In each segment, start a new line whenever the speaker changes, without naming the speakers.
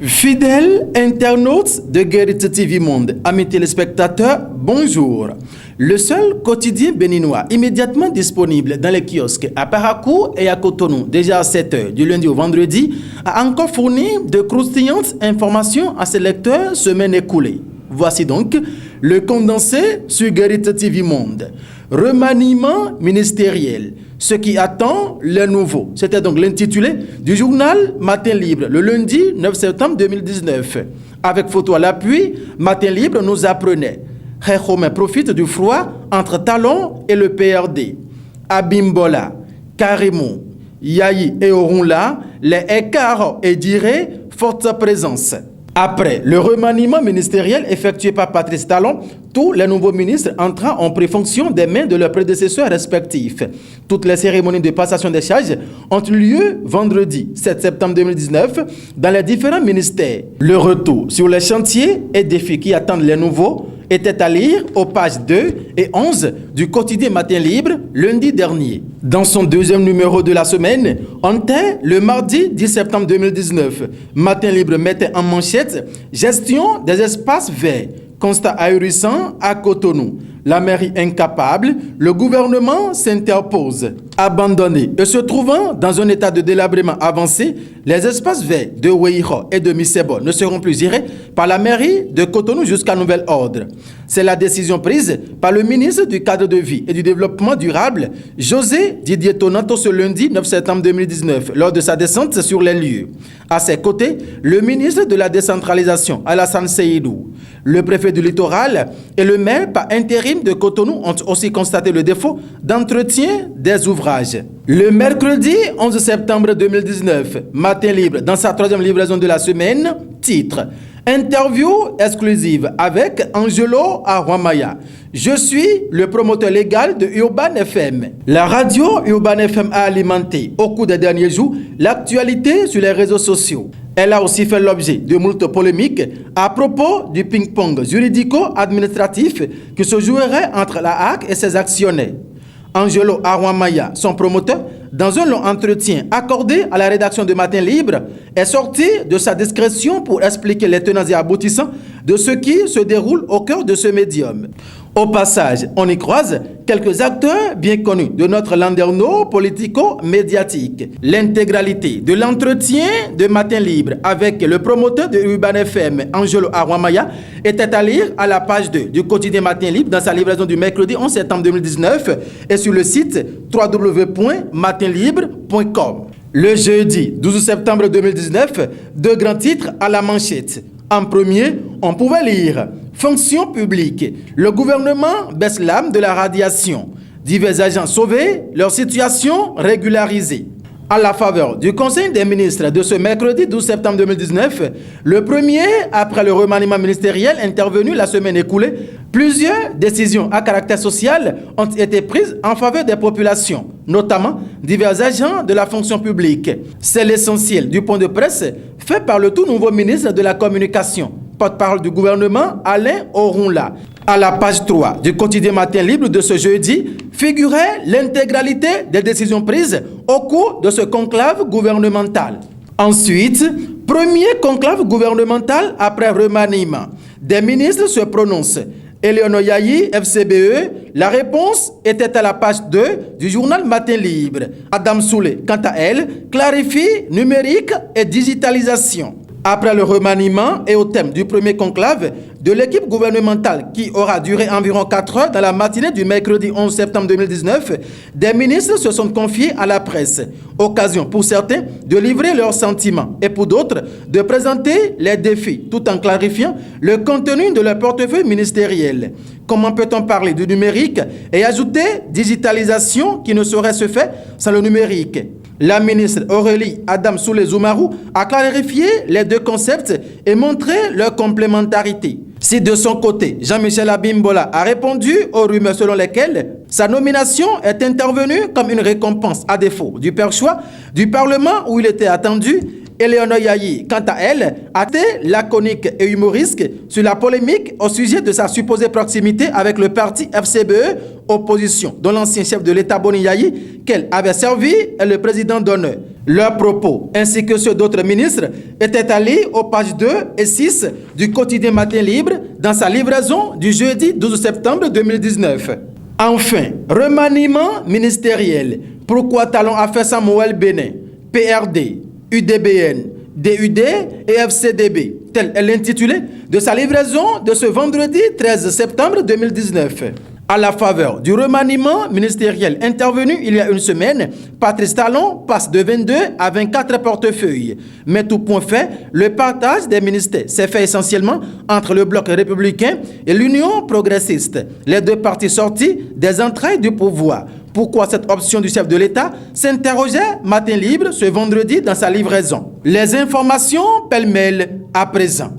Fidèles internautes de Guérite TV Monde, amis téléspectateurs, bonjour. Le seul quotidien béninois immédiatement disponible dans les kiosques à Parakou et à Cotonou, déjà à 7h du lundi au vendredi, a encore fourni de croustillantes informations à ses lecteurs semaine écoulée. Voici donc le condensé sur Guérite TV Monde. Remaniement ministériel, ce qui attend les nouveaux. C'était donc l'intitulé du journal Matin Libre, le lundi 9 septembre 2019. Avec photo à l'appui, Matin Libre nous apprenait: Khekhomen profite du froid entre Talon et le PRD. Abimbola, Karimou, Yayi et Orunla, les écarts et dirait forte présence. Après le remaniement ministériel effectué par Patrice Talon, tous les nouveaux ministres entrant ont pris fonction des mains de leurs prédécesseurs respectifs. Toutes les cérémonies de passation des charges ont eu lieu vendredi 7 septembre 2019 dans les différents ministères. Le retour sur les chantiers et défis qui attendent les nouveaux était à lire aux pages 2 et 11 du quotidien Matin Libre lundi dernier. Dans son deuxième numéro de la semaine, on était le mardi 10 septembre 2019. Matin Libre mettait en manchette « Gestion des espaces verts ». Constat ahurissant à Cotonou. La mairie incapable, le gouvernement s'interpose. Abandonnés et se trouvant dans un état de délabrement avancé, les espaces verts de Weiro et de Misebo ne seront plus gérés par la mairie de Cotonou jusqu'à nouvel ordre. C'est la décision prise par le ministre du Cadre de vie et du Développement durable, José Didier Tonanto, ce lundi 9 septembre 2019, lors de sa descente sur les lieux. À ses côtés, le ministre de la décentralisation, Alassane Seydou, le préfet du littoral et le maire par intérim de Cotonou ont aussi constaté le défaut d'entretien des ouvrages. Le mercredi 11 septembre 2019, Matin Libre, dans sa troisième livraison de la semaine, titre « Interview exclusive avec Angelo Arouamaya. Je suis le promoteur légal de Urban FM. » La radio Urban FM a alimenté au cours des derniers jours l'actualité sur les réseaux sociaux. Elle a aussi fait l'objet de moult polémiques à propos du ping-pong juridico-administratif qui se jouerait entre la HAC et ses actionnaires. Angelo Arouamaya, son promoteur, dans un long entretien accordé à la rédaction de Matin Libre, est sorti de sa discrétion pour expliquer les tenants et aboutissants de ce qui se déroule au cœur de ce médium. Au passage, on y croise quelques acteurs bien connus de notre landerneau politico-médiatique. L'intégralité de l'entretien de Matin Libre avec le promoteur de Urban FM, Angelo Arouamaya, était à lire à la page 2 du quotidien Matin Libre dans sa livraison du mercredi 11 septembre 2019 et sur le site www.matinlibre.com. Le jeudi 12 septembre 2019, deux grands titres à la manchette. En premier, on pouvait lire « Fonction publique. Le gouvernement baisse l'âme de la radiation. Divers agents sauvés, leur situation régularisée. » À la faveur du Conseil des ministres de ce mercredi 12 septembre 2019, le premier après le remaniement ministériel intervenu la semaine écoulée, plusieurs décisions à caractère social ont été prises en faveur des populations, notamment divers agents de la fonction publique. C'est l'essentiel du point de presse fait par le tout nouveau ministre de la Communication, porte-parole du gouvernement, Alain Orunla. À la page 3 du quotidien Matin Libre de ce jeudi figurait l'intégralité des décisions prises au cours de ce conclave gouvernemental. Ensuite, premier conclave gouvernemental après remaniement. Des ministres se prononcent. Eleonore Yayi, FCBE, la réponse était à la page 2 du journal Matin Libre. Adam Soulé, quant à elle, clarifie numérique et digitalisation. Après le remaniement et au thème du premier conclave de l'équipe gouvernementale qui aura duré environ 4 heures dans la matinée du mercredi 11 septembre 2019, des ministres se sont confiés à la presse. Occasion pour certains de livrer leurs sentiments et pour d'autres de présenter les défis tout en clarifiant le contenu de leur portefeuille ministériel. Comment peut-on parler du numérique et ajouter digitalisation qui ne saurait se faire sans le numérique? La ministre Aurélie Adam Soulé-Zoumarou a clarifié les deux concepts et montré leur complémentarité. Si de son côté, Jean-Michel Abimbola a répondu aux rumeurs selon lesquelles sa nomination est intervenue comme une récompense à défaut du perchoir du Parlement où il était attendu, Eleonore Yayi, quant à elle, a été laconique et humoriste sur la polémique au sujet de sa supposée proximité avec le parti FCBE, opposition, dont l'ancien chef de l'État Boni Yayi, qu'elle avait servi, est le président d'honneur. Leurs propos, ainsi que ceux d'autres ministres, étaient allés aux pages 2 et 6 du quotidien Matin Libre dans sa livraison du jeudi 12 septembre 2019. Enfin, remaniement ministériel. Pourquoi Talon a fait Samuel Bénin, PRD, UDBN, DUD et FCDB, tel est l'intitulé de sa livraison de ce vendredi 13 septembre 2019. À la faveur du remaniement ministériel intervenu il y a une semaine, Patrice Talon passe de 22 à 24 portefeuilles. Mais tout point fait, le partage des ministères s'est fait essentiellement entre le bloc républicain et l'Union progressiste, les deux partis sortis des entrailles du pouvoir. Pourquoi cette option du chef de l'État s'interrogeait Matin Libre ce vendredi dans sa livraison. Les informations pêle-mêle à présent.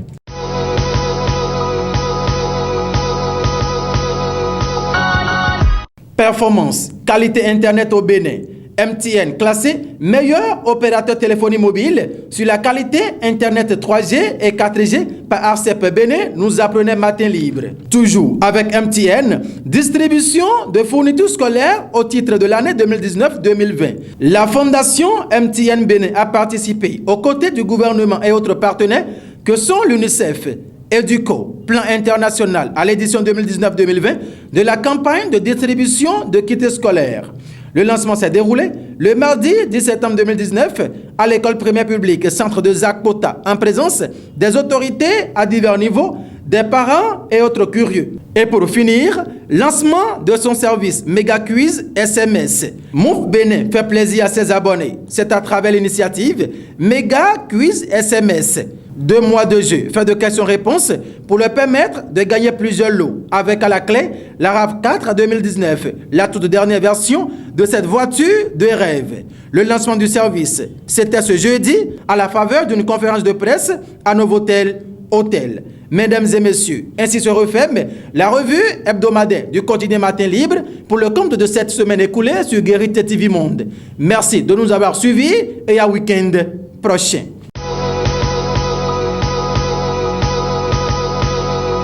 Performance, qualité Internet au Bénin. MTN classé meilleur opérateur téléphonie mobile sur la qualité Internet 3G et 4G par ARCEP Bénin, nous apprenait Matin Libre. Toujours avec MTN, distribution de fournitures scolaires au titre de l'année 2019-2020. La fondation MTN Bénin a participé aux côtés du gouvernement et autres partenaires que sont l'UNICEF, Educo, plan international à l'édition 2019-2020 de la campagne de distribution de kits scolaires. Le lancement s'est déroulé le mardi 10 septembre 2019 à l'école primaire publique Centre de Zakpota en présence des autorités à divers niveaux, des parents et autres curieux. Et pour finir, lancement de son service Méga Quiz SMS. Mouf Bénin fait plaisir à ses abonnés. C'est à travers l'initiative Méga Quiz SMS. 2 mois de jeu, fait de questions-réponses pour leur permettre de gagner plusieurs lots. Avec à la clé la RAV4 2019, la toute dernière version de cette voiture de rêve. Le lancement du service, c'était ce jeudi à la faveur d'une conférence de presse à Novotel Hôtel. Mesdames et messieurs, ainsi se referme la revue hebdomadaire du quotidien Matin Libre pour le compte de cette semaine écoulée sur Guérite TV Monde. Merci de nous avoir suivis et à week-end prochain.